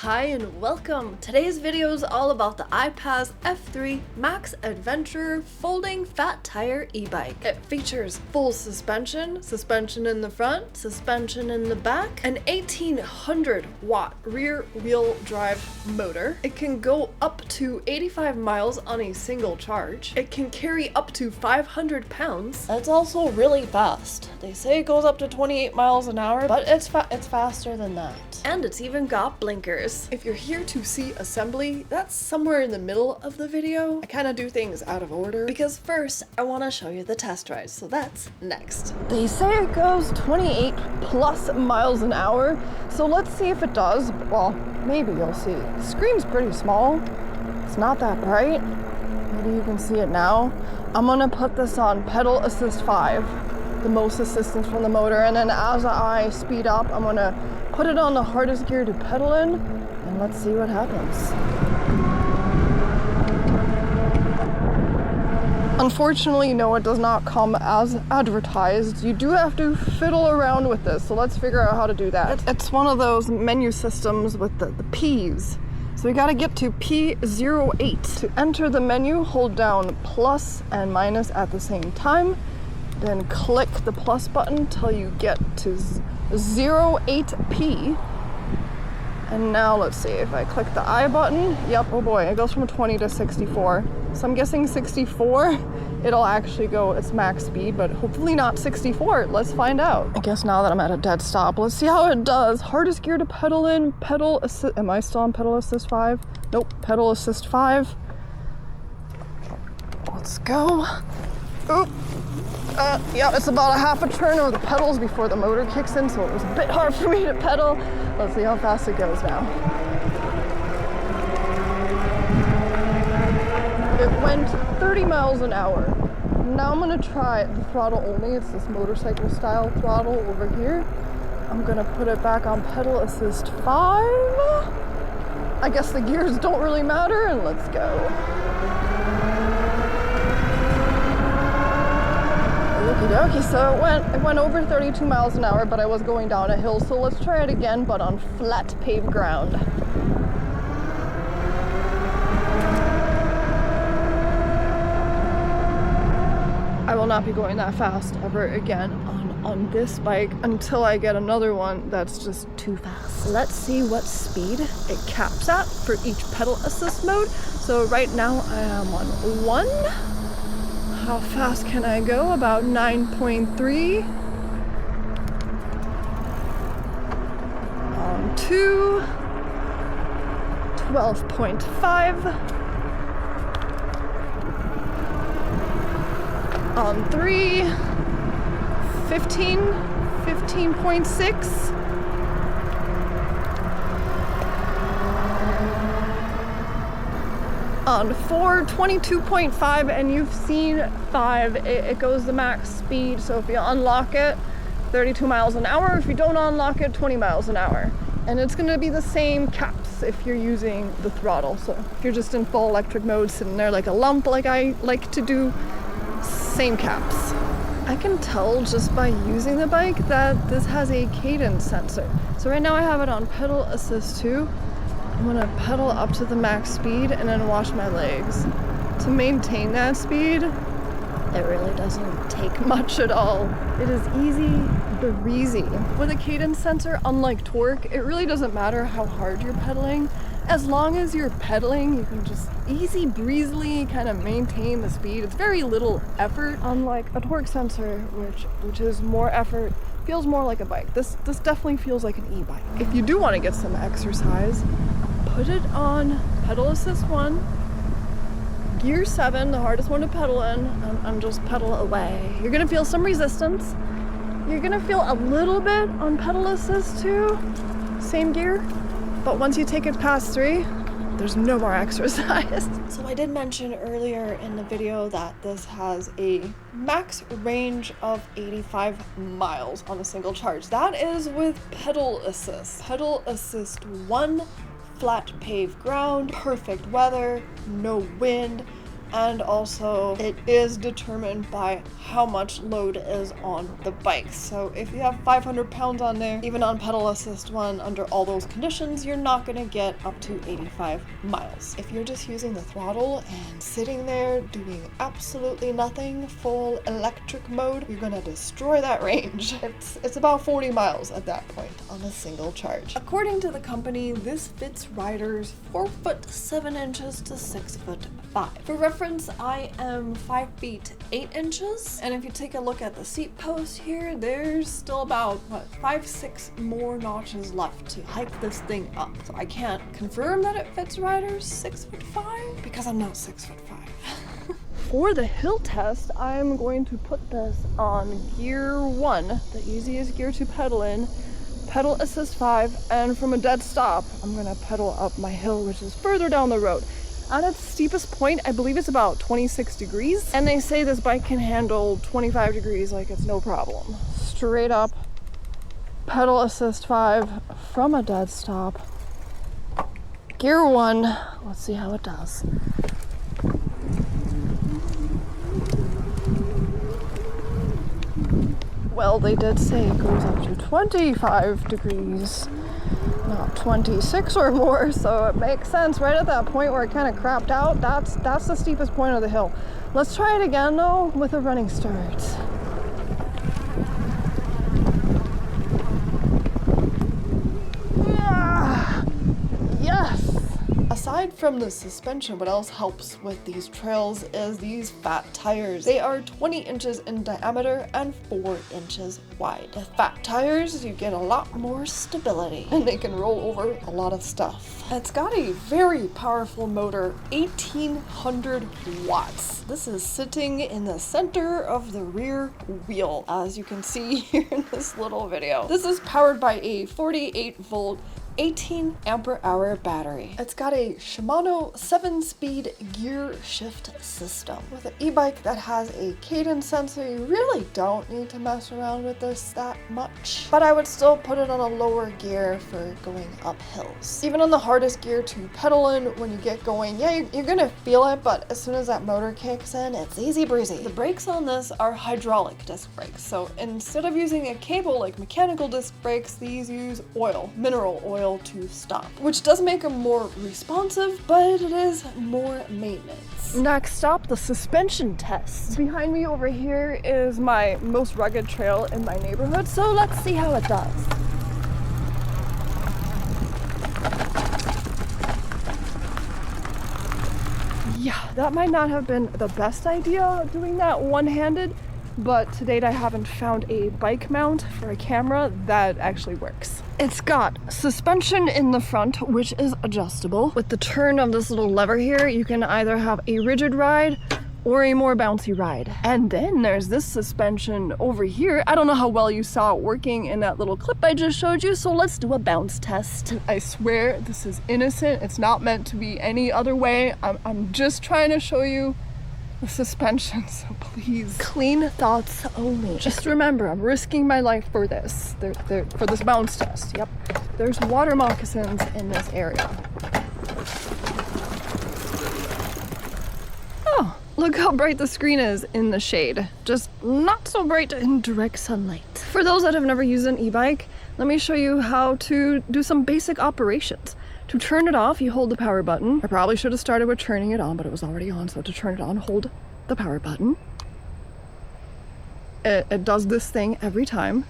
Hi and welcome! Today's video is all about the Aipas F3 Max Adventurer folding fat tire e-bike. It features full suspension, suspension in the front, suspension in the back, an 1800 watt rear wheel drive motor. It can go up to 85 miles on a single charge. It can carry up to 500 pounds. It's also really fast. They say it goes up to 28 miles an hour, but it's faster than that. And it's even got blinkers. If you're here to see assembly, that's somewhere in the middle of the video. I kind of do things out of order because first I want to show you the test ride, so that's next. They say it goes 28 plus miles an hour, so let's see if it does. Well, maybe you'll see. The screen's pretty small. It's not that bright. Maybe you can see it now. I'm gonna put this on pedal assist 5, the most assistance from the motor, and then as I speed up, I'm gonna put it on the hardest gear to pedal in, and let's see what happens. Unfortunately, no, it does not come as advertised. You do have to fiddle around with this, so let's figure out how to do that. It's one of those menu systems with the P's. So we gotta get to P08. To enter the menu, hold down plus and minus at the same time, then click the plus button till you get to 08P. And now let's see if I click the I button. Yep, oh boy, it goes from 20 to 64. So I'm guessing 64, it'll actually go its max speed, but hopefully not 64. Let's find out. I guess now that I'm at a dead stop, let's see how it does. Hardest gear to pedal in, pedal assist. Am I still on pedal assist 5? Nope, pedal assist 5. Let's go. Oop. Yeah, it's about a half a turn of the pedals before the motor kicks in, so it was a bit hard for me to pedal. Let's see how fast it goes now. It went 30 miles an hour. Now I'm gonna try the throttle only. It's this motorcycle style throttle over here. I'm gonna put it back on pedal assist 5. I guess the gears don't really matter, and let's go. Okie dokie, so it went over 32 miles an hour, but I was going down a hill, so let's try it again, but on flat paved ground. I will not be going that fast ever again on this bike until I get another one that's just too fast. Let's see what speed it caps at for each pedal assist mode. So right now I am on 1. How fast can I go? About 9.3. On 2. 12.5. On 3. 15. 15.6. On 4, 22.5, and you've seen 5. It goes the max speed, so if you unlock it, 32 miles an hour. If you don't unlock it, 20 miles an hour. And it's gonna be the same caps if you're using the throttle. So if you're just in full electric mode, sitting there like a lump like I like to do, same caps. I can tell just by using the bike that this has a cadence sensor. So right now I have it on pedal assist 2. I'm gonna pedal up to the max speed and then watch my legs. To maintain that speed, it really doesn't take much at all. It is easy breezy. With a cadence sensor, unlike torque, it really doesn't matter how hard you're pedaling. As long as you're pedaling, you can just easy breezily kind of maintain the speed. It's very little effort, unlike a torque sensor, which is more effort. Feels more like a bike. This definitely feels like an e-bike. If you do want to get some exercise, put it on pedal assist 1, gear 7, the hardest one to pedal in, and just pedal away. You're gonna feel some resistance. You're gonna feel a little bit on pedal assist 2, same gear, but once you take it past 3, there's no more exercise. So I did mention earlier in the video that this has a max range of 85 miles on a single charge. That is with pedal assist. Pedal assist 1, flat paved ground, perfect weather, no wind, and also it is determined by how much load is on the bike. So if you have 500 pounds on there, even on pedal assist one, under all those conditions, you're not gonna get up to 85 miles. If you're just using the throttle and sitting there doing absolutely nothing, full electric mode, you're gonna destroy that range. It's about 40 miles at that point on a single charge. According to the company, this fits riders 4 foot 7 inches to 6 foot 5. For reference, I am 5 feet 8 inches, and if you take a look at the seat post here, there's still about 5-6 more notches left to hike this thing up. So I can't confirm that it fits riders 6 foot 5 because I'm not 6 foot 5. For the hill test, I'm going to put this on gear 1, the easiest gear to pedal in, pedal assist 5, and from a dead stop, I'm gonna pedal up my hill, which is further down the road. At its steepest point, I believe it's about 26 degrees, and they say this bike can handle 25 degrees like it's no problem. Straight up, pedal assist 5 from a dead stop. Gear 1, let's see how it does. Well, they did say it goes up to 25 degrees, not 26 or more, so it makes sense. Right at that point where it kind of crapped out, that's the steepest point of the hill. Let's try it again though with a running start. Yeah. Yes! Aside from the suspension, what else helps with these trails is these fat tires. They are 20 inches in diameter and 4 inches wide. With fat tires, you get a lot more stability, and they can roll over a lot of stuff. It's got a very powerful motor, 1800 watts. This is sitting in the center of the rear wheel, as you can see here in this little video. This is powered by a 48 volt 18 ampere hour battery. It's got a Shimano 7-speed gear shift system. With an e-bike that has a cadence sensor, you really don't need to mess around with this that much. But I would still put it on a lower gear for going up hills. Even on the hardest gear to pedal in when you get going, yeah, you're gonna feel it, but as soon as that motor kicks in, it's easy breezy. The brakes on this are hydraulic disc brakes, so instead of using a cable like mechanical disc brakes, these use oil, mineral oil, to stop, which does make them more responsive, but it is more maintenance. Next up, the suspension test. Behind me over here is my most rugged trail in my neighborhood, so let's see how it does. Yeah, that might not have been the best idea doing that one-handed, but to date I haven't found a bike mount for a camera that actually works. It's got suspension in the front, which is adjustable. With the turn of this little lever here, you can either have a rigid ride or a more bouncy ride. And then there's this suspension over here. I don't know how well you saw it working in that little clip I just showed you, so let's do a bounce test. I swear this is innocent. It's not meant to be any other way. I'm just trying to show you the suspension, so please, clean thoughts only. Just remember, I'm risking my life for this. For this bounce test. Yep. There's water moccasins in this area. Oh, look how bright the screen is in the shade. Just not so bright in direct sunlight. For those that have never used an e-bike, let me show you how to do some basic operations. To turn it off, you hold the power button. I probably should have started with turning it on, but it was already on, so to turn it on, hold the power button. It does this thing every time.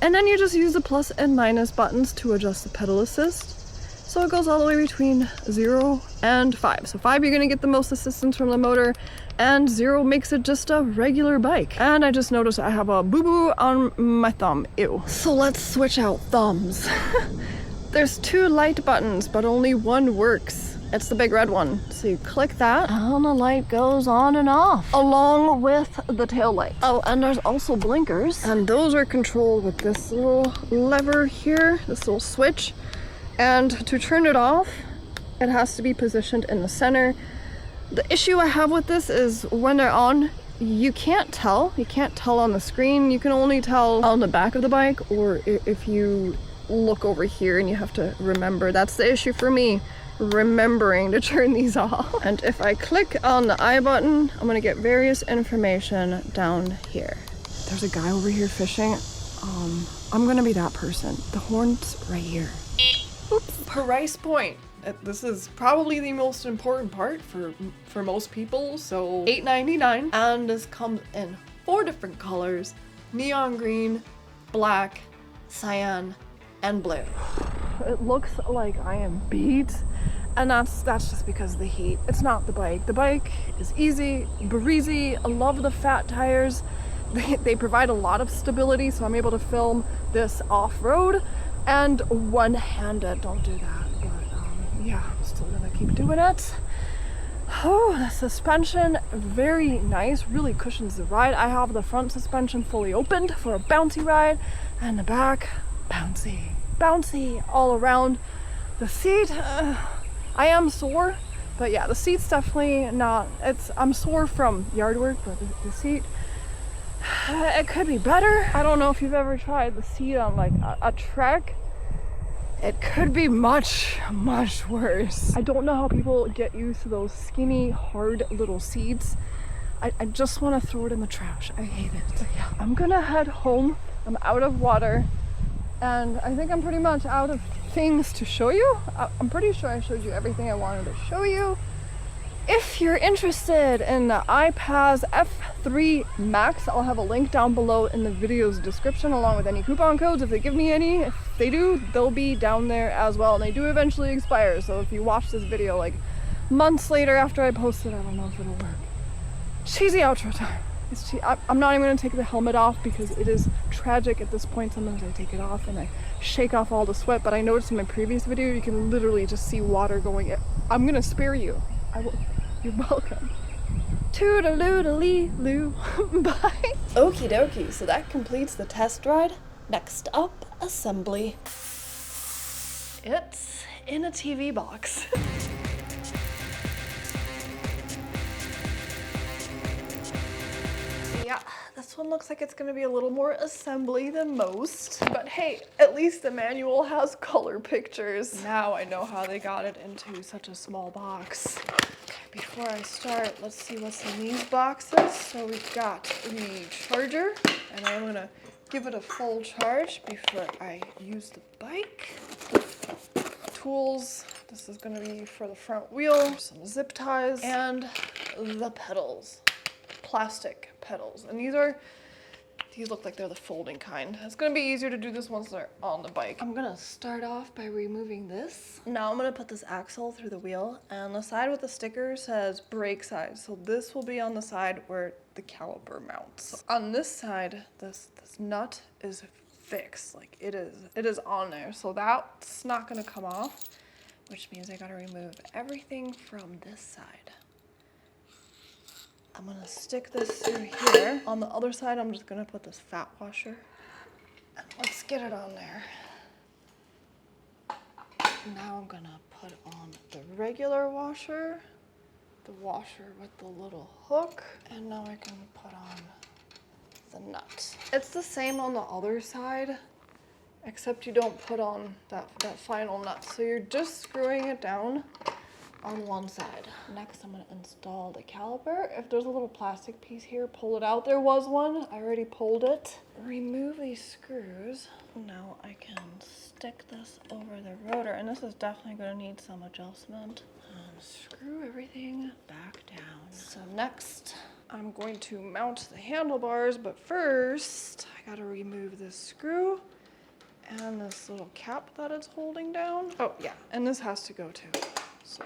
And then you just use the plus and minus buttons to adjust the pedal assist. So it goes all the way between 0 and 5. So 5, you're gonna get the most assistance from the motor, and 0 makes it just a regular bike. And I just noticed I have a boo-boo on my thumb. Ew. So let's switch out thumbs. There's 2 light buttons, but only one works. It's the big red one. So you click that, and the light goes on and off, along with the tail light. Oh, and there's also blinkers, and those are controlled with this little lever here, this little switch. And to turn it off, it has to be positioned in the center. The issue I have with this is when they're on, you can't tell. You can't tell on the screen. You can only tell on the back of the bike, or if you look over here, and you have to remember, that's the issue for me. remembering to turn these off. And if I click on the I button, I'm gonna get various information down here. There's a guy over here fishing. I'm gonna be that person. The horn's right here. Oops. Price point. This is probably the most important part for most people. So $8.99, and this comes in 4 different colors: neon green, black, cyan, and blue. It looks like I am beat, and that's just because of the heat. It's not the bike. The bike is easy, breezy. I love the fat tires. They provide a lot of stability, so I'm able to film this off-road and one-handed. Don't do that, but yeah, I'm still gonna keep doing it. Oh, the suspension, very nice, really cushions the ride. I have the front suspension fully opened for a bouncy ride, and the back, bouncy all around. The seat, I am sore, but yeah, the seat's definitely not, I'm sore from yard work, but the seat, it could be better. I don't know if you've ever tried the seat on like a trek. It could be much, much worse. I don't know how people get used to those skinny, hard little seats. I just want to throw it in the trash. I hate it. But yeah, I'm gonna head home. I'm out of water, and I think I'm pretty much out of things to show you. I'm pretty sure I showed you everything I wanted to show you. If you're interested in the Aipas F3 Max, I'll have a link down below in the video's description, along with any coupon codes if they give me any. If they do, they'll be down there as well, and they do eventually expire. So if you watch this video like months later after I post it, I don't know if it'll work. Cheesy outro time. I'm not even going to take the helmet off because it is tragic at this point. Sometimes I take it off and I shake off all the sweat, but I noticed in my previous video you can literally just see water going in. I'm going to spare you. I will. You're welcome. Toodaloo-lee-loo. Bye. Okie dokie, so that completes the test ride. Next up, assembly. It's in a TV box. Yeah, this one looks like it's gonna be a little more assembly than most. But hey, at least the manual has color pictures. Now I know how they got it into such a small box. Before I start, let's see what's in these boxes. So we've got the charger, and I'm gonna give it a full charge before I use the bike. Tools, this is gonna be for the front wheel, some zip ties, and the pedals, plastic pedals. And these look like they're the folding kind. It's gonna be easier to do this once they're on the bike. I'm gonna start off by removing this. Now I'm gonna put this axle through the wheel, and the side with the sticker says brake side. So this will be on the side where the caliper mounts. So on this side, this nut is fixed, like it is on there. So that's not gonna come off, which means I gotta remove everything from this side. I'm gonna stick this through here. On the other side, I'm just gonna put this fat washer. And let's get it on there. Now I'm gonna put on the regular washer, the washer with the little hook, and now I can put on the nut. It's the same on the other side, except you don't put on that final nut. So you're just screwing it down on one side. Next, I'm gonna install the caliper. If there's a little plastic piece here, pull it out. There was one, I already pulled it. Remove these screws. Now I can stick this over the rotor, and this is definitely gonna need some adjustment. And screw everything back down. So next, I'm going to mount the handlebars, but first, I gotta remove this screw and this little cap that it's holding down. Oh yeah, and this has to go too. So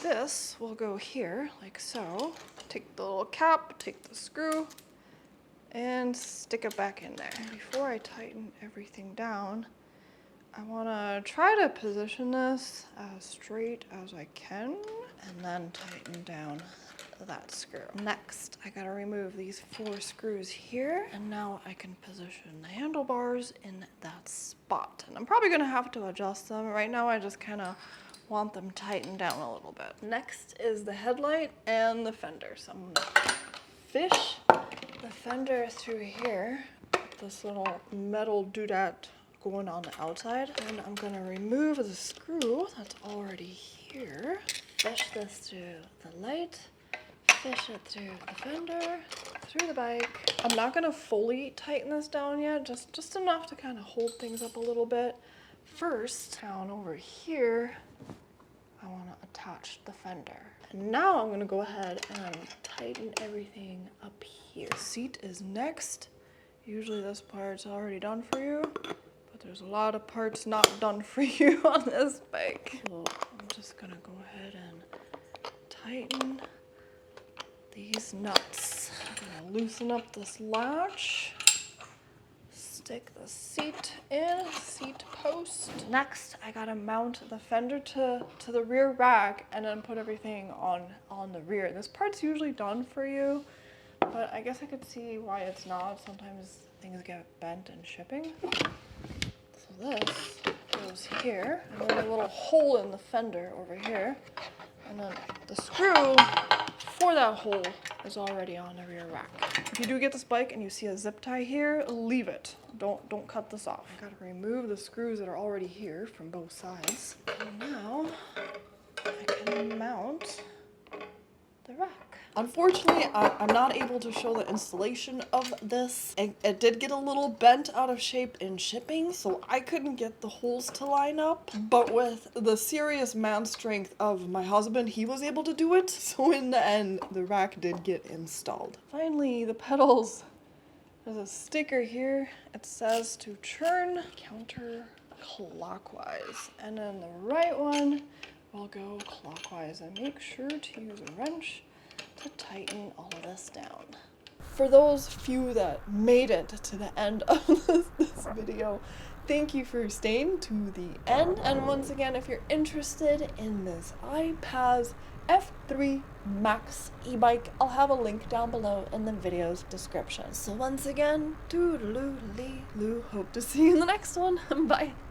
this will go here, like so. Take the little cap, take the screw, and stick it back in there. And before I tighten everything down, I wanna try to position this as straight as I can, and then tighten down that screw. Next, I gotta remove these 4 screws here, and now I can position the handlebars in that spot. And I'm probably gonna have to adjust them. Right now, I just kinda want them tightened down a little bit. Next is the headlight and the fender. So I'm gonna fish the fender through here. This little metal doodad going on the outside. And I'm gonna remove the screw that's already here. Fish this through the light. Fish it through the fender, through the bike. I'm not gonna fully tighten this down yet, just enough to kind of hold things up a little bit. First, down over here, I wanna attach the fender. And now I'm gonna go ahead and tighten everything up here. Seat is next. Usually this part's already done for you, but there's a lot of parts not done for you on this bike. So I'm just gonna go ahead and tighten these nuts. I'm gonna loosen up this latch, stick the seat in, seat post. Next, I gotta mount the fender to the rear rack and then put everything on the rear. This part's usually done for you, but I guess I could see why it's not. Sometimes things get bent in shipping. So this goes here, and then a little hole in the fender over here, and then the screw for that hole is already on the rear rack. If you do get this bike and you see a zip tie here, leave it. Don't cut this off. I gotta remove the screws that are already here from both sides. And now I can mount the rack. Unfortunately, I'm not able to show the installation of this. It did get a little bent out of shape in shipping, so I couldn't get the holes to line up. But with the serious man strength of my husband, he was able to do it. So in the end, the rack did get installed. Finally, the pedals. There's a sticker here. It says to turn counterclockwise. And then the right one will go clockwise. And make sure to use a wrench to tighten all of this down. For those few that made it to the end of this video, thank you for staying to the end. And once again, if you're interested in this Aipas F3 Max e-bike, I'll have a link down below in the video's description. So once again, toodaloo-lee-loo. Hope to see you in the next one. Bye.